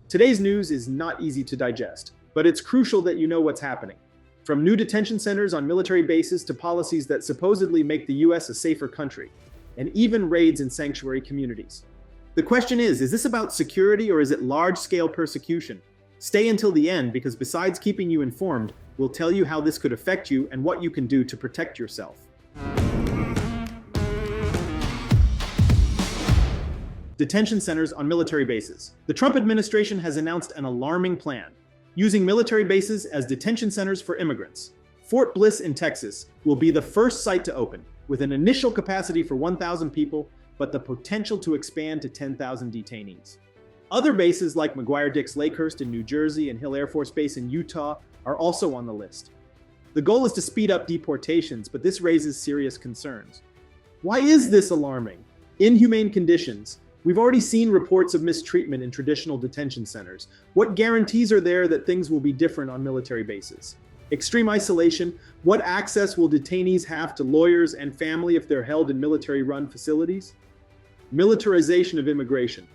Today's news is not easy to digest, but it's crucial that you know what's happening. From new detention centers on military bases to policies that supposedly make the US a safer country, and even raids in sanctuary communities. The question is this about security or is it large-scale persecution? Stay until the end because besides keeping you informed, we'll tell you how this could affect you and what you can do to protect yourself. Detention centers on military bases. The Trump administration has announced an alarming plan, using military bases as detention centers for immigrants. Fort Bliss in Texas will be the first site to open, with an initial capacity for 1,000 people, but the potential to expand to 10,000 detainees. Other bases like McGuire-Dix Lakehurst in New Jersey and Hill Air Force Base in Utah are also on the list. The goal is to speed up deportations, but this raises serious concerns. Why is this alarming? Inhumane conditions. We've already seen reports of mistreatment in traditional detention centers. What guarantees are there that things will be different on military bases? Extreme isolation. What access will detainees have to lawyers and family if they're held in military-run facilities? Militarization of immigration.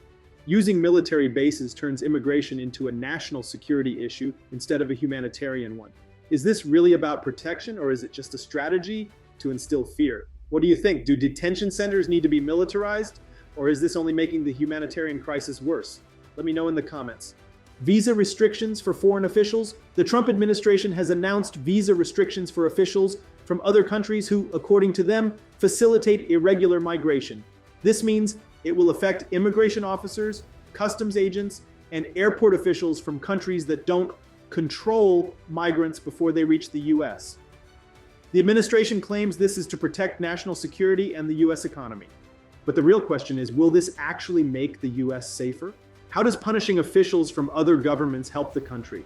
Using military bases turns immigration into a national security issue instead of a humanitarian one. Is this really about protection, or is it just a strategy to instill fear? What do you think? Do detention centers need to be militarized? Or is this only making the humanitarian crisis worse? Let me know in the comments. Visa restrictions for foreign officials. The Trump administration has announced visa restrictions for officials from other countries who, according to them, facilitate irregular migration. This means it will affect immigration officers, customs agents, and airport officials from countries that don't control migrants before they reach the US. The administration claims this is to protect national security and the US economy. But the real question is, will this actually make the US safer? How does punishing officials from other governments help the country?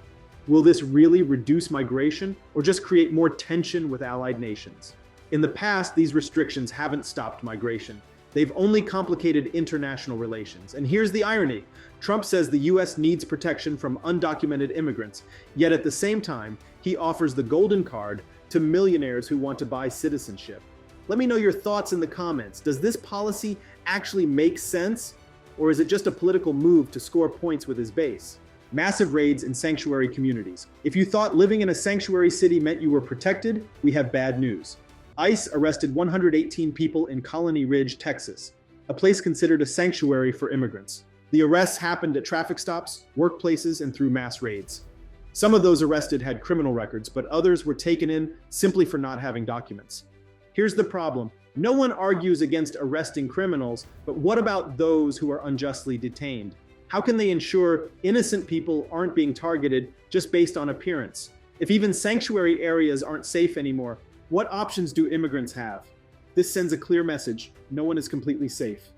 Will this really reduce migration or just create more tension with allied nations? In the past, these restrictions haven't stopped migration. They've only complicated international relations. And here's the irony. Trump says the US needs protection from undocumented immigrants, yet at the same time, he offers the golden card to millionaires who want to buy citizenship. Let me know your thoughts in the comments. Does this policy actually make sense? Or is it just a political move to score points with his base? Massive raids in sanctuary communities. If you thought living in a sanctuary city meant you were protected, we have bad news. ICE arrested 118 people in Colony Ridge, Texas, a place considered a sanctuary for immigrants. The arrests happened at traffic stops, workplaces, and through mass raids. Some of those arrested had criminal records, but others were taken in simply for not having documents. Here's the problem. No one argues against arresting criminals, but what about those who are unjustly detained? How can they ensure innocent people aren't being targeted just based on appearance? If even sanctuary areas aren't safe anymore, what options do immigrants have? This sends a clear message. No one is completely safe.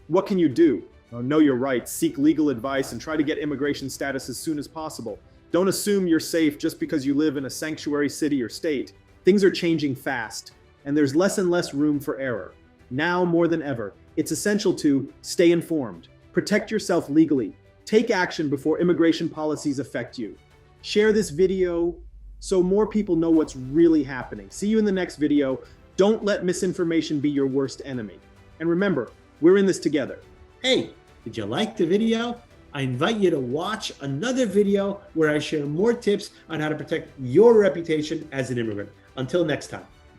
What can you do? Well, know your rights, seek legal advice, and try to get immigration status as soon as possible. Don't assume you're safe just because you live in a sanctuary city or state. Things are changing fast, and there's less and less room for error. Now more than ever, it's essential to stay informed, protect yourself legally, take action before immigration policies affect you. Share this video so more people know what's really happening. See you in the next video. Don't let misinformation be your worst enemy. And remember, we're in this together. Hey, did you like the video? I invite you to watch another video where I share more tips on how to protect your reputation as an immigrant. Until next time.